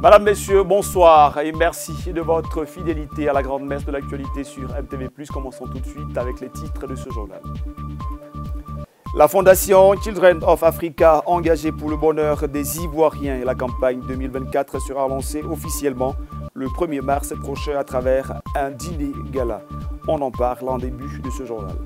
Madame, Messieurs, bonsoir et merci de votre fidélité à la grande messe de l'actualité sur MTV+. Commençons tout de suite avec les titres de ce journal. La Fondation Children of Africa, engagée pour le bonheur des Ivoiriens, et la campagne 2024 sera lancée officiellement le 1er mars prochain à travers un dîner gala. On en parle en début de ce journal.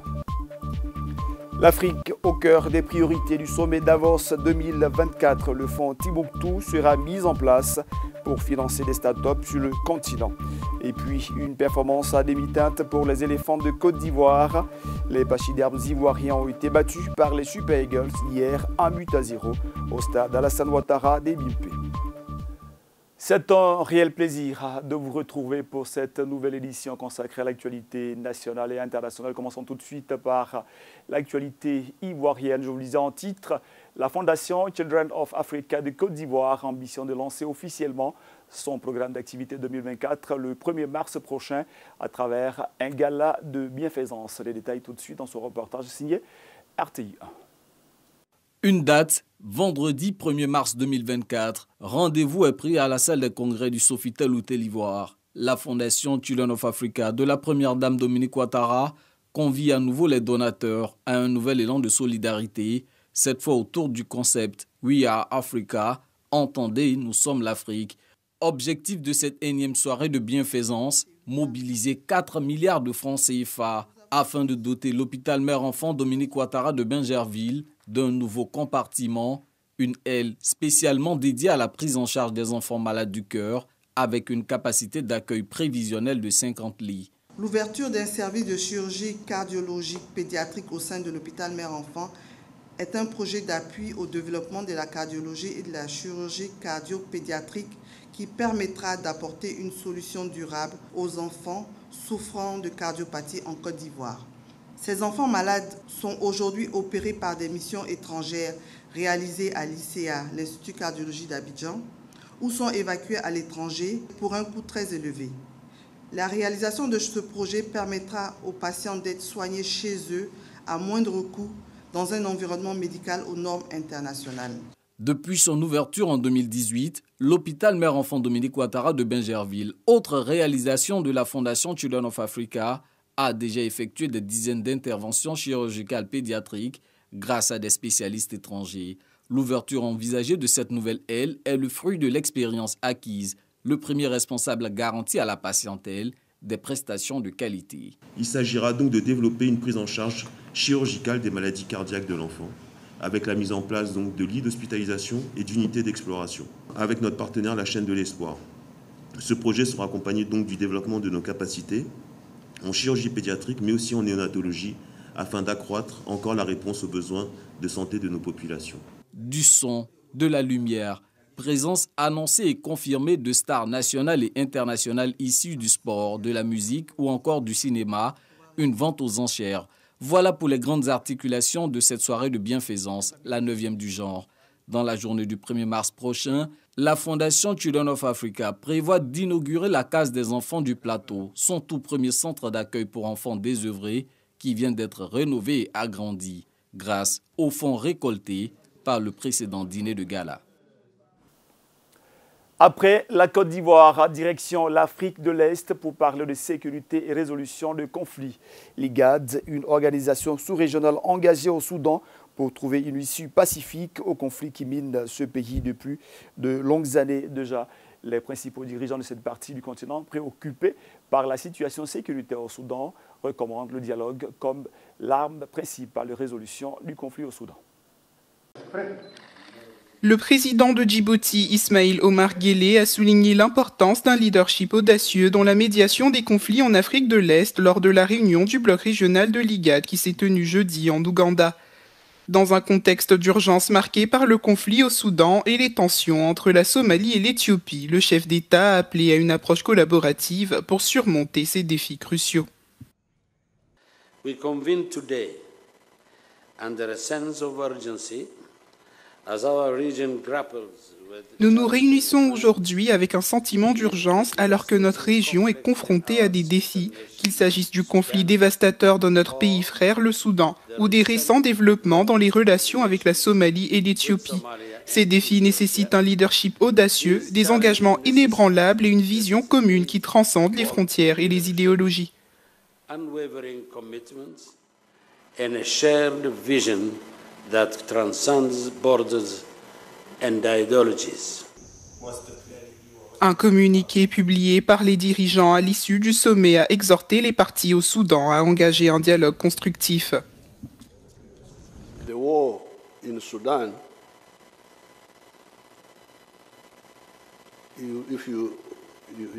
L'Afrique au cœur des priorités du sommet Davos 2024. Le fonds Timbuktu sera mis en place pour financer des startups sur le continent. Et puis une performance à demi-teinte pour les éléphants de Côte d'Ivoire. Les pachydermes ivoiriens ont été battus par les Super Eagles hier 1-0 au stade Alassane Ouattara des Bimpé. C'est un réel plaisir de vous retrouver pour cette nouvelle édition consacrée à l'actualité nationale et internationale. Commençons tout de suite par l'actualité ivoirienne. Je vous lisais en titre, la Fondation Children of Africa de Côte d'Ivoire ambitionne de lancer officiellement son programme d'activité 2024 le 1er mars prochain à travers un gala de bienfaisance. Les détails tout de suite dans ce reportage signé RTI 1. Une date, vendredi 1er mars 2024. Rendez-vous est pris à la salle des congrès du Sofitel Hôtel Ivoire. La Fondation Children of Africa de la première dame Dominique Ouattara convie à nouveau les donateurs à un nouvel élan de solidarité, cette fois autour du concept We are Africa, entendez, nous sommes l'Afrique. Objectif de cette énième soirée de bienfaisance, mobiliser 4 milliards de francs CFA afin de doter l'hôpital mère-enfant Dominique Ouattara de Bingerville d'un nouveau compartiment, une aile spécialement dédiée à la prise en charge des enfants malades du cœur avec une capacité d'accueil prévisionnelle de 50 lits. L'ouverture d'un service de chirurgie cardiologique pédiatrique au sein de l'hôpital mère-enfant est un projet d'appui au développement de la cardiologie et de la chirurgie cardio-pédiatrique qui permettra d'apporter une solution durable aux enfants souffrant de cardiopathie en Côte d'Ivoire. Ces enfants malades sont aujourd'hui opérés par des missions étrangères réalisées à l'ICA, l'Institut de cardiologie d'Abidjan, ou sont évacués à l'étranger pour un coût très élevé. La réalisation de ce projet permettra aux patients d'être soignés chez eux à moindre coût dans un environnement médical aux normes internationales. Depuis son ouverture en 2018, l'hôpital mère-enfant Dominique Ouattara de Bingerville, autre réalisation de la Fondation Children of Africa, a déjà effectué des dizaines d'interventions chirurgicales pédiatriques grâce à des spécialistes étrangers. L'ouverture envisagée de cette nouvelle aile est le fruit de l'expérience acquise. Le premier responsable garantit à la patientèle des prestations de qualité. Il s'agira donc de développer une prise en charge chirurgicale des maladies cardiaques de l'enfant, avec la mise en place donc de lits d'hospitalisation et d'unités d'exploration, avec notre partenaire la chaîne de l'espoir. Ce projet sera accompagné donc du développement de nos capacités en chirurgie pédiatrique, mais aussi en néonatologie, afin d'accroître encore la réponse aux besoins de santé de nos populations. Du son, de la lumière, présence annoncée et confirmée de stars nationales et internationales issues du sport, de la musique ou encore du cinéma, une vente aux enchères. Voilà pour les grandes articulations de cette soirée de bienfaisance, la 9e du genre. Dans la journée du 1er mars prochain, la Fondation Children of Africa prévoit d'inaugurer la Case des enfants du Plateau, son tout premier centre d'accueil pour enfants désœuvrés qui vient d'être rénové et agrandi grâce aux fonds récoltés par le précédent dîner de gala. Après la Côte d'Ivoire, direction l'Afrique de l'Est pour parler de sécurité et résolution de conflits. L'IGAD, une organisation sous-régionale engagée au Soudan pour trouver une issue pacifique au conflit qui mine ce pays depuis de longues années déjà. Les principaux dirigeants de cette partie du continent, préoccupés par la situation sécuritaire au Soudan, recommandent le dialogue comme l'arme principale de résolution du conflit au Soudan. Le président de Djibouti, Ismaïl Omar Guelleh, a souligné l'importance d'un leadership audacieux dans la médiation des conflits en Afrique de l'Est lors de la réunion du bloc régional de l'IGAD qui s'est tenue jeudi en Ouganda. Dans un contexte d'urgence marqué par le conflit au Soudan et les tensions entre la Somalie et l'Éthiopie, le chef d'État a appelé à une approche collaborative pour surmonter ces défis cruciaux. We convene today under a sense of urgency. Nous nous réunissons aujourd'hui avec un sentiment d'urgence alors que notre région est confrontée à des défis, qu'il s'agisse du conflit dévastateur dans notre pays frère, le Soudan, ou des récents développements dans les relations avec la Somalie et l'Éthiopie. Ces défis nécessitent un leadership audacieux, des engagements inébranlables et une vision commune qui transcende les frontières et les idéologies. Unwavering commitment and a shared vision that transcends borders and ideologies. Un communiqué publié par les dirigeants à l'issue du sommet a exhorté les parties au Soudan à engager un dialogue constructif. The war in Sudan, if you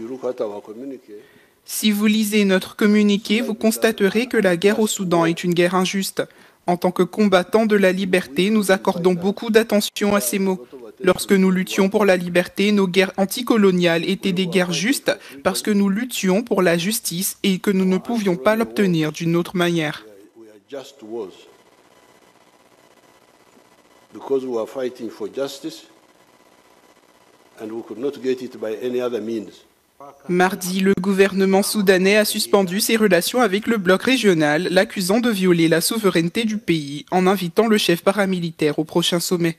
look at our communiqué, Si vous lisez notre communiqué, vous constaterez que la guerre au Soudan est une guerre injuste. En tant que combattants de la liberté, nous accordons beaucoup d'attention à ces mots. Lorsque nous luttions pour la liberté, nos guerres anticoloniales étaient des guerres justes parce que nous luttions pour la justice et que nous ne pouvions pas l'obtenir d'une autre manière. we are just wars. Because we are fighting for justice and we could not get it by any other means. Mardi, le gouvernement soudanais a suspendu ses relations avec le bloc régional, l'accusant de violer la souveraineté du pays en invitant le chef paramilitaire au prochain sommet.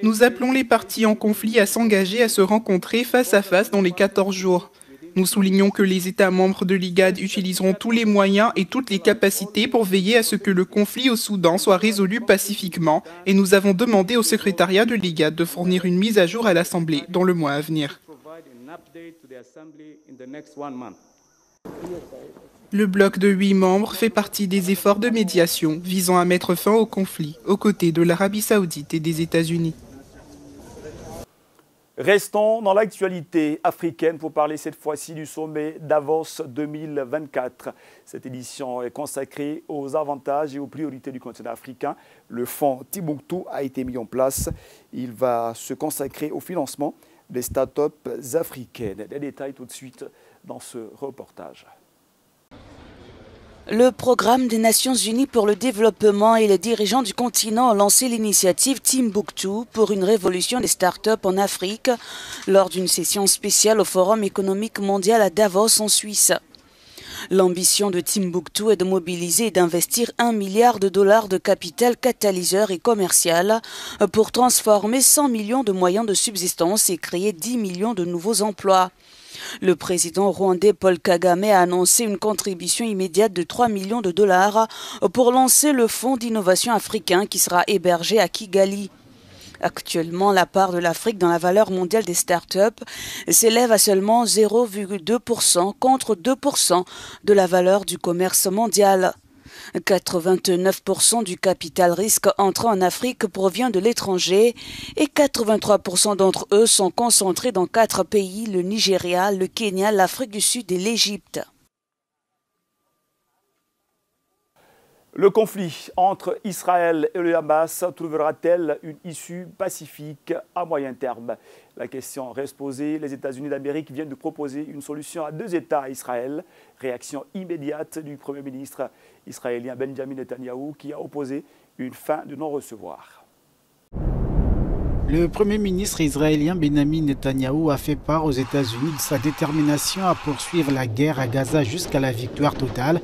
Nous appelons les parties en conflit à s'engager à se rencontrer face à face dans les 14 jours. Nous soulignons que les États membres de l'IGAD utiliseront tous les moyens et toutes les capacités pour veiller à ce que le conflit au Soudan soit résolu pacifiquement et nous avons demandé au secrétariat de l'IGAD de fournir une mise à jour à l'Assemblée dans le mois à venir. Le bloc de 8 membres fait partie des efforts de médiation visant à mettre fin au conflit aux côtés de l'Arabie saoudite et des États-Unis. Restons dans l'actualité africaine pour parler cette fois-ci du sommet Davos 2024. Cette édition est consacrée aux avantages et aux priorités du continent africain. Le fonds Timbuktu a été mis en place. Il va se consacrer au financement des start-up africaines. Les détails tout de suite dans ce reportage. Le programme des Nations Unies pour le développement et les dirigeants du continent ont lancé l'initiative Timbuktu pour une révolution des startups en Afrique lors d'une session spéciale au Forum économique mondial à Davos en Suisse. L'ambition de Timbuktu est de mobiliser et d'investir $1 milliard de capital catalyseur et commercial pour transformer 100 millions de moyens de subsistance et créer 10 millions de nouveaux emplois. Le président rwandais Paul Kagame a annoncé une contribution immédiate de $3 millions pour lancer le fonds d'innovation africain qui sera hébergé à Kigali. Actuellement, la part de l'Afrique dans la valeur mondiale des startups s'élève à seulement 0,2% contre 2% de la valeur du commerce mondial. 89% du capital risque entrant en Afrique provient de l'étranger et 83% d'entre eux sont concentrés dans 4 pays, le Nigeria, le Kenya, l'Afrique du Sud et l'Égypte. Le conflit entre Israël et le Hamas trouvera-t-elle une issue pacifique à moyen terme? La question reste posée. Les États-Unis d'Amérique viennent de proposer une solution à 2 États à Israël. Réaction immédiate du Premier ministre israélien Benjamin Netanyahou qui a opposé une fin de non-recevoir. Le Premier ministre israélien Benjamin Netanyahou a fait part aux États-Unis de sa détermination à poursuivre la guerre à Gaza jusqu'à la victoire totale.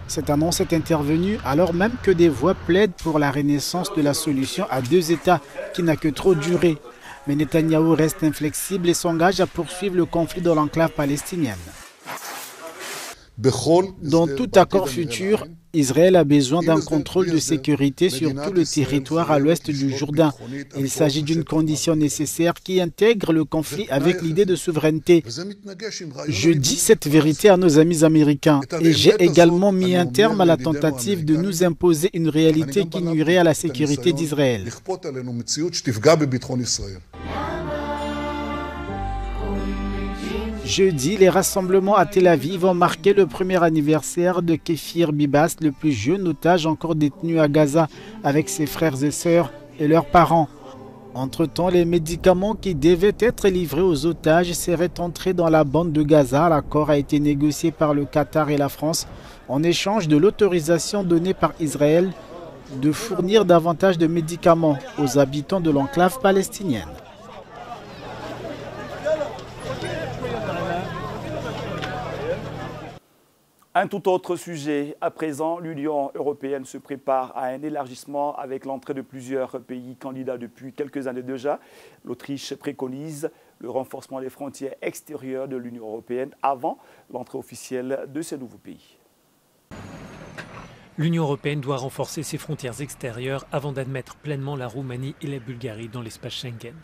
Cette annonce est intervenue alors même que des voix plaident pour la renaissance de la solution à 2 États qui n'a que trop duré. Mais Netanyahou reste inflexible et s'engage à poursuivre le conflit dans l'enclave palestinienne. Dans tout accord futur, Israël a besoin d'un contrôle de sécurité sur tout le territoire à l'ouest du Jourdain. Il s'agit d'une condition nécessaire qui intègre le conflit avec l'idée de souveraineté. Je dis cette vérité à nos amis américains et j'ai également mis un terme à la tentative de nous imposer une réalité qui nuirait à la sécurité d'Israël. Jeudi, les rassemblements à Tel Aviv ont marqué le premier anniversaire de Kefir Bibas, le plus jeune otage encore détenu à Gaza, avec ses frères et sœurs et leurs parents. Entre-temps, les médicaments qui devaient être livrés aux otages seraient entrés dans la bande de Gaza. L'accord a été négocié par le Qatar et la France en échange de l'autorisation donnée par Israël de fournir davantage de médicaments aux habitants de l'enclave palestinienne. Un tout autre sujet. À présent, l'Union européenne se prépare à un élargissement avec l'entrée de plusieurs pays candidats depuis quelques années déjà. L'Autriche préconise le renforcement des frontières extérieures de l'Union européenne avant l'entrée officielle de ces nouveaux pays. L'Union européenne doit renforcer ses frontières extérieures avant d'admettre pleinement la Roumanie et la Bulgarie dans l'espace Schengen.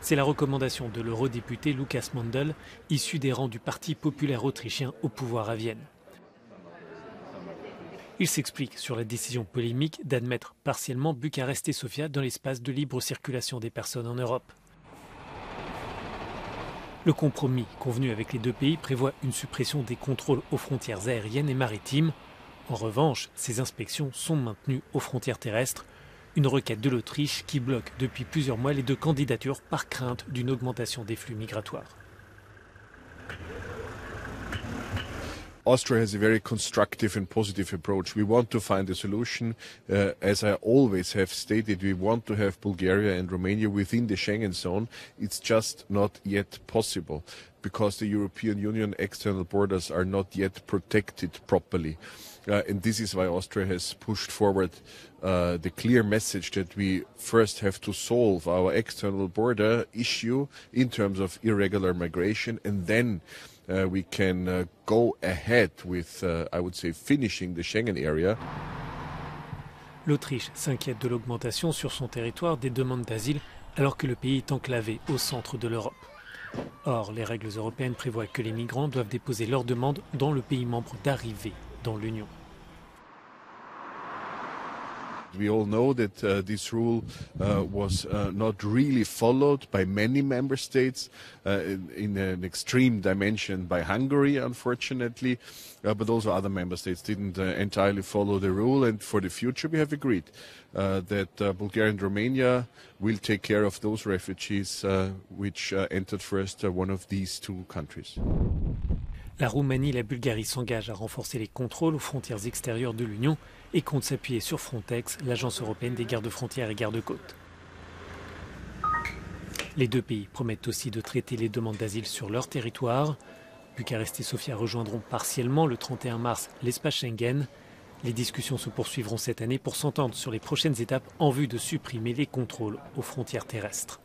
C'est la recommandation de l'eurodéputé Lukas Mandl, issu des rangs du Parti populaire autrichien au pouvoir à Vienne. Il s'explique sur la décision polémique d'admettre partiellement Bucarest et Sofia dans l'espace de libre circulation des personnes en Europe. Le compromis convenu avec les deux pays prévoit une suppression des contrôles aux frontières aériennes et maritimes. En revanche, ces inspections sont maintenues aux frontières terrestres, une requête de l'Autriche qui bloque depuis plusieurs mois les deux candidatures par crainte d'une augmentation des flux migratoires. Austria has a very constructive and positive approach. We want to find a solution. As I always have stated, we want to have Bulgaria and Romania within the Schengen zone. It's just not yet possible because the European Union external borders are not yet protected properly. And this is why Austria has pushed forward the clear message that we first have to solve our external border issue in terms of irregular migration, and then we can go ahead with, I would say, finishing the Schengen area. L'Autriche s'inquiète de l'augmentation sur son territoire des demandes d'asile alors que le pays est enclavé au centre de l'Europe. Or, les règles européennes prévoient que les migrants doivent déposer leurs demandes dans le pays membre d'arrivée dans l'Union. We all know that this rule was not really followed by many member states, in an extreme dimension by Hungary, unfortunately, but also other member states didn't entirely follow the rule. And for the future, we have agreed that Bulgaria and Romania will take care of those refugees which entered first one of these two countries. La Roumanie et la Bulgarie s'engagent à renforcer les contrôles aux frontières extérieures de l'Union et comptent s'appuyer sur Frontex, l'agence européenne des gardes-frontières et gardes-côtes. Les deux pays promettent aussi de traiter les demandes d'asile sur leur territoire. Bucarest et Sofia rejoindront partiellement le 31 mars l'espace Schengen. Les discussions se poursuivront cette année pour s'entendre sur les prochaines étapes en vue de supprimer les contrôles aux frontières terrestres.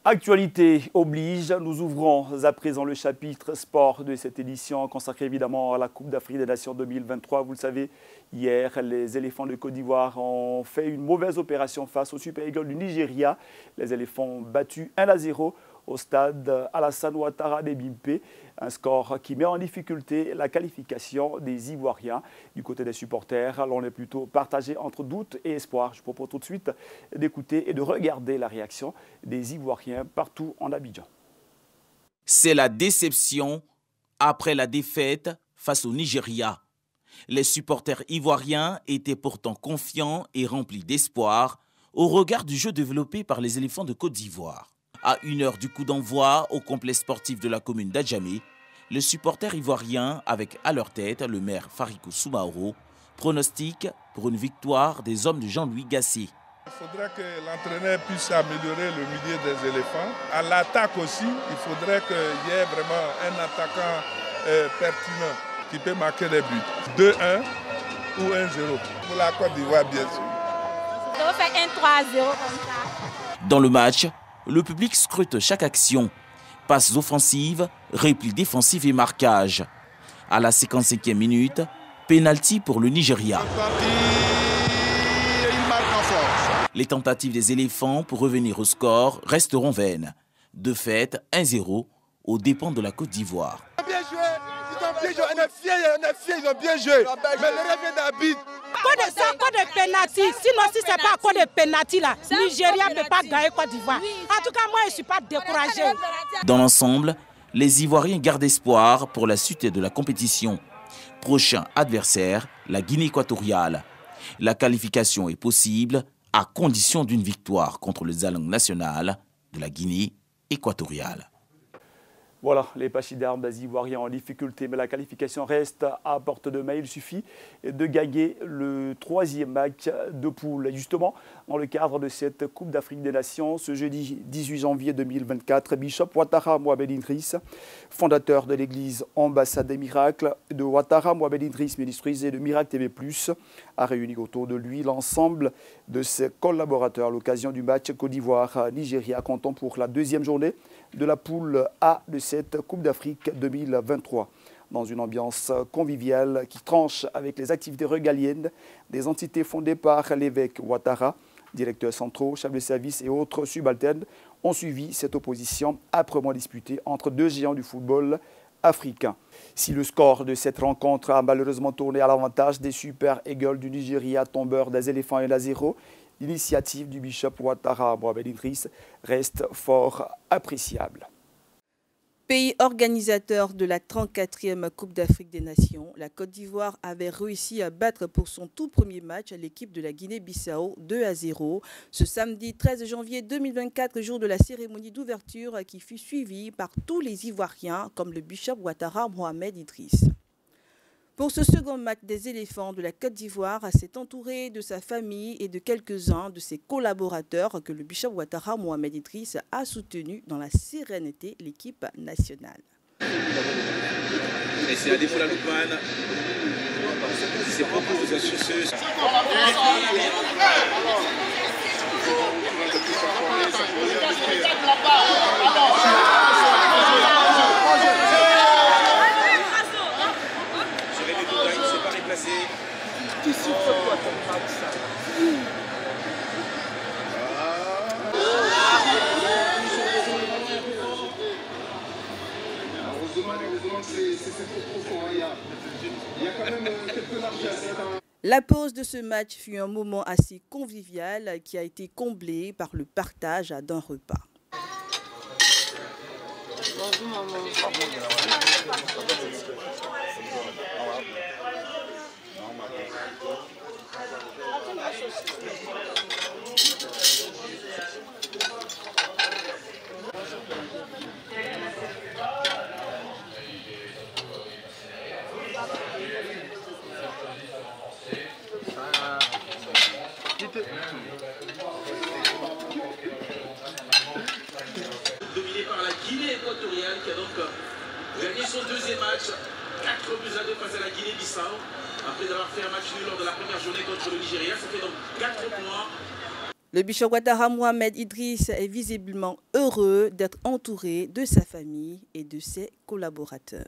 Actualité oblige, nous ouvrons à présent le chapitre sport de cette édition consacrée évidemment à la Coupe d'Afrique des Nations 2023. Vous le savez, hier, les éléphants de Côte d'Ivoire ont fait une mauvaise opération face aux Super Eagles du Nigeria. Les éléphants battus 1-0 au stade Alassane Ouattara de Bimpe. Un score qui met en difficulté la qualification des Ivoiriens. Du côté des supporters, l'on est plutôt partagé entre doute et espoir. Je propose tout de suite d'écouter et de regarder la réaction des Ivoiriens partout en Abidjan. C'est la déception après la défaite face au Nigeria. Les supporters ivoiriens étaient pourtant confiants et remplis d'espoir au regard du jeu développé par les éléphants de Côte d'Ivoire. À 1 heure du coup d'envoi au complexe sportif de la commune d'Adjamé, les supporters ivoiriens, avec à leur tête le maire Fariko Soumaoro, pronostiquent pour une victoire des hommes de Jean-Louis Gasset. Il faudrait que l'entraîneur puisse améliorer le milieu des éléphants. À l'attaque aussi, il faudrait qu'il y ait vraiment un attaquant pertinent qui peut marquer les buts. 2-1 ou 1-0 pour la Côte d'Ivoire, bien sûr. On va faire 1-3-0 comme ça. Dans le match, le public scrute chaque action. Passes offensives, replis défensifs et marquage. À la 55e minute, pénalty pour le Nigeria. Les tentatives des éléphants pour revenir au score resteront vaines. De fait, 1-0 aux dépens de la Côte d'Ivoire. Bien joué, ils ont bien joué, on est fiers, ils ont bien joué. Mais le rêve d'Abid. C'est à cause de pénalty. Sinon, si ce n'est pas à cause de pénalty, là, Nigeria ne peut pas gagner Côte d'Ivoire. En tout cas, moi, je ne suis pas découragé. Dans l'ensemble, les Ivoiriens gardent espoir pour la suite de la compétition. Prochain adversaire, la Guinée équatoriale. La qualification est possible à condition d'une victoire contre les Alangues nationales de la Guinée équatoriale. Voilà, les pachydermes ivoiriens en difficulté, mais la qualification reste à portée de main. Il suffit de gagner le 3e match de poule. Et justement, dans le cadre de cette Coupe d'Afrique des Nations, ce jeudi 18 janvier 2024, Bishop Ouattara Mohamed Idriss, fondateur de l'église Ambassade des Miracles de Ouattara Mohamed Idriss, ministrisé de Miracle TV+, a réuni autour de lui l'ensemble de ses collaborateurs à l'occasion du match Côte d'Ivoire-Nigeria, comptant pour la 2e journée de la poule A de cette Coupe d'Afrique 2023. Dans une ambiance conviviale qui tranche avec les activités régaliennes des entités fondées par l'évêque Ouattara, directeurs centraux, chefs de service et autres subalternes ont suivi cette opposition âprement disputée entre deux géants du football africain. Si le score de cette rencontre a malheureusement tourné à l'avantage des Super Eagles du Nigeria, tombeurs des éléphants 1-0, l'initiative du Bishop Ouattara Mohamed Idriss reste fort appréciable. Pays organisateur de la 34e Coupe d'Afrique des Nations, la Côte d'Ivoire avait réussi à battre pour son tout premier match l'équipe de la Guinée-Bissau 2-0 ce samedi 13 janvier 2024, jour de la cérémonie d'ouverture qui fut suivie par tous les Ivoiriens comme le Bishop Ouattara Mohamed Idriss. Pour ce second match des éléphants de la Côte d'Ivoire, s'est entouré de sa famille et de quelques-uns de ses collaborateurs que le Bishop Ouattara Mohamed Idriss a soutenu dans la sérénité l'équipe nationale. Et c'est à défaut la Loukman. C'est beaucoup de suceuse. La pause de ce match fut un moment assez convivial qui a été comblé par le partage d'un repas. Bonjour maman. Dominé par la Guinée équatoriale qui a donc gagné son deuxième match, 4-2 face à la Guinée-Bissau. Après avoir fait un match nul lors de la première journée contre le Nigeria, ça fait donc 4 points. Le Bishop Ouattara Mohamed Idriss est visiblement heureux d'être entouré de sa famille et de ses collaborateurs.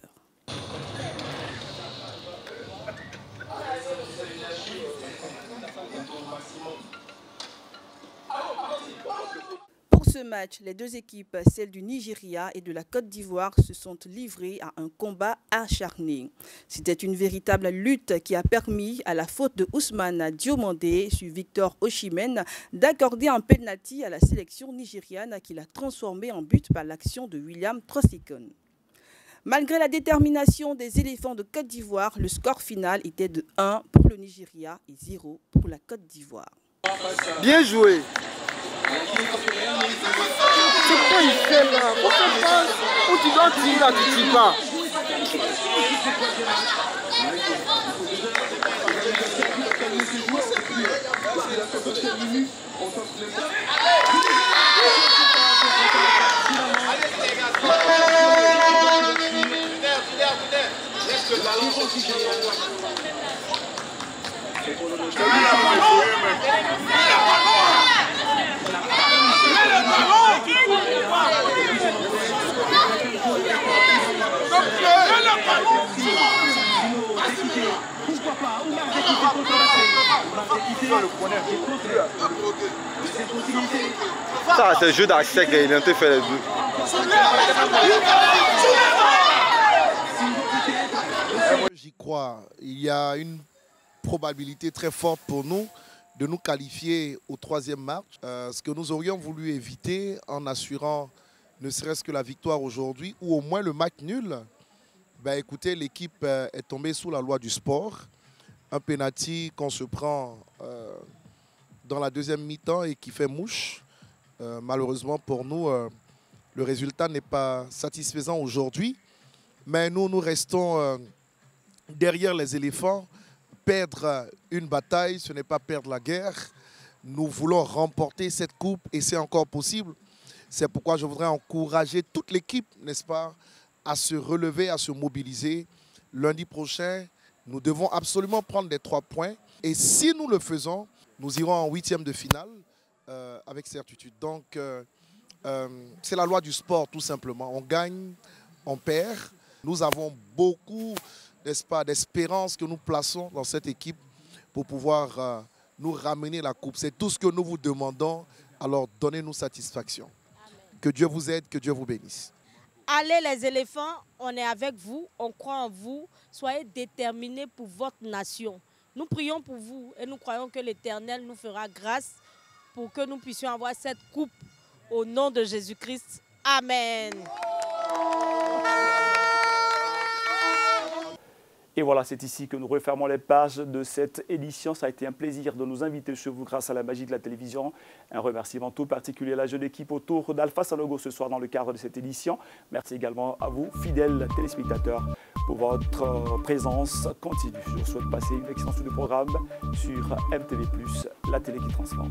Pour ce match, les deux équipes, celles du Nigeria et de la Côte d'Ivoire, se sont livrées à un combat acharné. C'était une véritable lutte qui a permis à la faute de Ousmane Diomandé sur Victor Osimhen d'accorder un penalty à la sélection nigériane qui l'a transformé en but par l'action de William Troost-Ekong. Malgré la détermination des éléphants de Côte d'Ivoire, le score final était de 1 pour le Nigeria et 0 pour la Côte d'Ivoire. Bien joué. C'est quoi il fait là? Pourquoi pas? Où tu dois tirer là, tu tires pas. Laisse le ballon Ça, c'est le jeu d'accès qu'il a fait les deux. J'y crois. Il y a une probabilité très forte pour nous de nous qualifier au troisième match. Ce que nous aurions voulu éviter en assurant ne serait-ce que la victoire aujourd'hui ou au moins le match nul. Ben, écoutez, l'équipe est tombée sous la loi du sport. Un penalty qu'on se prend dans la deuxième mi-temps et qui fait mouche. Malheureusement pour nous, Le résultat n'est pas satisfaisant aujourd'hui, mais nous restons derrière les éléphants. Perdre une bataille, ce n'est pas perdre la guerre. Nous voulons remporter cette coupe et c'est encore possible. C'est pourquoi je voudrais encourager toute l'équipe, n'est-ce pas, à se relever, à se mobiliser. Lundi prochain, nous devons absolument prendre les 3 points. Et si nous le faisons, nous irons en 8e de finale avec certitude. Donc, c'est la loi du sport, tout simplement. On gagne, on perd. Nous avons beaucoup, n'est-ce pas, d'espérance que nous plaçons dans cette équipe pour pouvoir nous ramener la coupe. C'est tout ce que nous vous demandons. Alors, donnez-nous satisfaction. Que Dieu vous aide, que Dieu vous bénisse. Allez les éléphants, on est avec vous, on croit en vous. Soyez déterminés pour votre nation. Nous prions pour vous et nous croyons que l'Éternel nous fera grâce pour que nous puissions avoir cette coupe au nom de Jésus-Christ. Amen. Et voilà, c'est ici que nous refermons les pages de cette édition. Ça a été un plaisir de nous inviter chez vous grâce à la magie de la télévision. Un remerciement tout particulier à la jeune équipe autour d'Alpha Sanogo ce soir dans le cadre de cette édition. Merci également à vous, fidèles téléspectateurs, pour votre présence continue. Je vous souhaite passer une excellente du programme sur MTV+, la télé qui transforme.